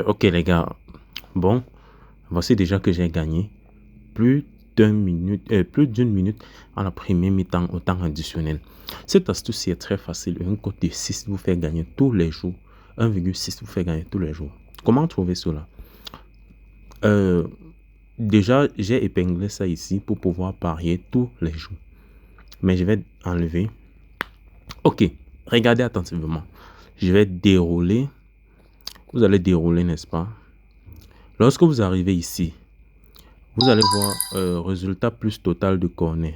Ok les gars, bon, voici déjà que j'ai gagné plus plus d'une minute à la première mi-temps au temps additionnel. Cette astuce est très facile. Un code de 6 vous fait gagner tous les jours. 1,6 vous fait gagner tous les jours. Comment trouver cela? Euh, Déjà, j'ai épinglé ça ici pour pouvoir parier tous les jours. Mais je vais enlever. Ok, regardez attentivement. Je vais dérouler. Vous allez dérouler, n'est-ce pas? Lorsque vous arrivez ici, vous allez voir résultat plus total de corner.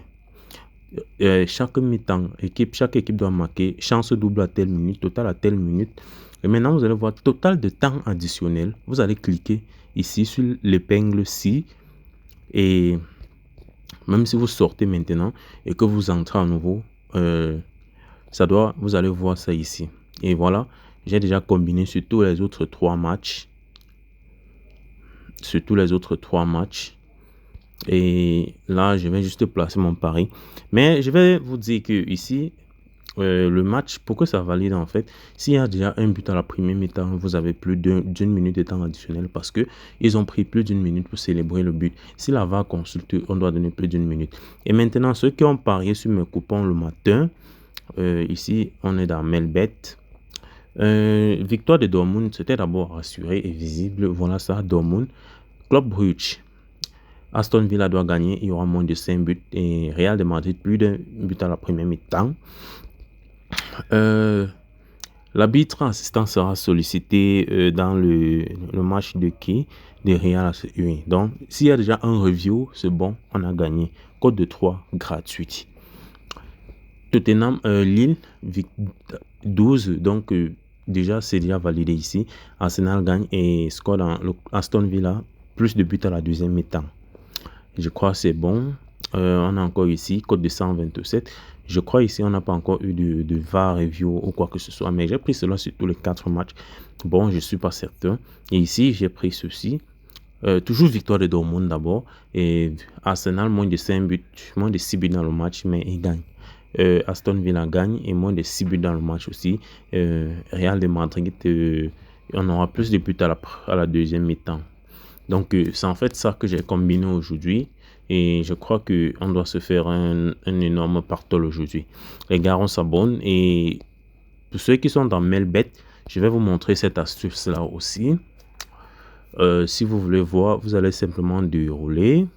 Chaque mi-temps, chaque équipe doit marquer chance double à telle minute, total à telle minute. Et maintenant, vous allez voir total de temps additionnel. Vous allez cliquer ici sur l'épingle ci. Et même si vous sortez maintenant et que vous entrez à nouveau, vous allez voir ça ici. Et voilà, j'ai déjà combiné sur tous les autres 3 matchs. Sur tous les autres 3 matchs. Et là, je vais juste placer mon pari. Mais je vais vous dire que ici, le match, pourquoi ça valide en fait? S'il y a déjà un but à la première mi-temps, vous avez plus d'une minute de temps additionnel parce que ils ont pris plus d'une minute pour célébrer le but. Si la VAR consulte, on doit donner plus d'une minute. Et maintenant, ceux qui ont parié sur mes coupons le matin, ici, on est dans Melbet. Victoire de Dortmund, c'était d'abord rassuré et visible. Voilà ça, Dortmund. Club Brugge. Aston Villa doit gagner, il y aura moins de 5 buts. Et Real de Madrid, plus d'un but à la première mi-temps. L'arbitre assistant sera sollicité dans le match de qui? De Real. Oui. Donc, s'il y a déjà un review, c'est bon, on a gagné. Code de 3 gratuit. Tottenham, Lille, 12. Donc, déjà, c'est déjà validé ici. Arsenal gagne et score dans Aston Villa, plus de buts à la deuxième mi-temps. Je crois que c'est bon. On a encore ici, code de 127. Je crois ici, on n'a pas encore eu de VAR review ou quoi que ce soit. Mais j'ai pris cela sur tous les 4 matchs. Bon, je ne suis pas certain. Et ici, j'ai pris ceci. Toujours victoire de Dortmund d'abord. Et Arsenal, moins de 5 buts, moins de 6 buts dans le match, mais il gagne. Aston Villa gagne et moins de 6 buts dans le match aussi. Real de Madrid, on aura plus de buts à la deuxième mi-temps. Donc, c'est en fait ça que j'ai combiné aujourd'hui. Et je crois qu'on doit se faire un énorme pactole aujourd'hui. Les gars, on s'abonne. Et pour ceux qui sont dans Melbet, je vais vous montrer cette astuce-là aussi. Si vous voulez voir, vous allez simplement dérouler.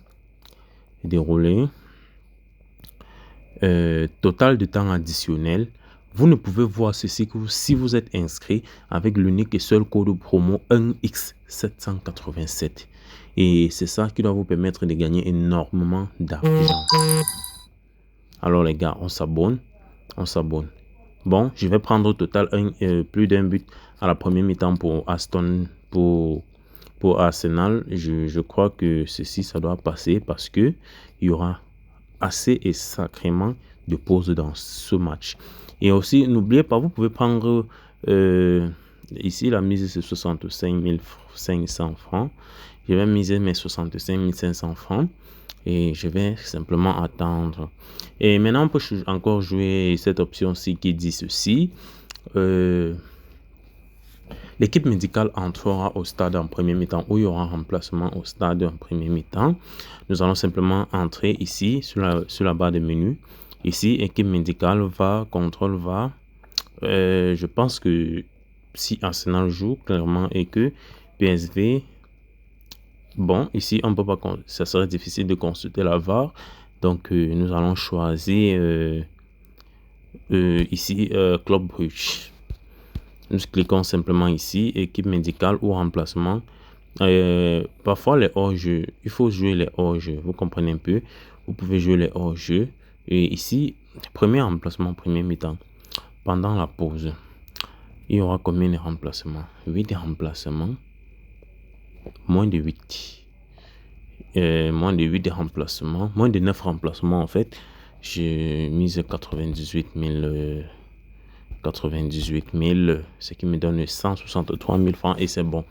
Total de temps additionnel. Vous ne pouvez voir ceci que si vous êtes inscrit avec l'unique et seul code promo 1x787. Et c'est ça qui doit vous permettre de gagner énormément d'argent. Alors les gars, on s'abonne. Bon, je vais prendre au total plus d'un but à la première mi-temps pour pour Arsenal. Je crois que ceci, ça doit passer parce que il y aura assez et sacrément de pauses dans ce match. Et aussi, n'oubliez pas, vous pouvez prendre ici la mise c'est 65 500 francs. Je vais miser mes 65 500 francs et je vais simplement attendre. Et maintenant, on peut encore jouer cette option-ci qui dit ceci. L'équipe médicale entrera au stade en premier mi-temps ou il y aura un remplacement au stade en premier mi-temps. Nous allons simplement entrer ici sur la barre de menu. Ici, équipe médicale va, contrôle va. Je pense que si Arsenal joue clairement et que PSV, bon, ici on peut pas, ça serait difficile de consulter la VAR. Donc nous allons choisir ici Club Brugge. Nous cliquons simplement ici, équipe médicale ou remplacement. Parfois les hors-jeux, il faut jouer les hors-jeux, vous comprenez un peu. Vous pouvez jouer les hors-jeux. Et ici, premier remplacement, premier mi-temps. Pendant la pause, il y aura combien de remplacements? 8 remplacements. Moins de 8. Moins de 8 remplacements. Moins de 9 remplacements en fait. J'ai mis 98 000. 98 000, ce qui me donne 163 000 francs et c'est bon.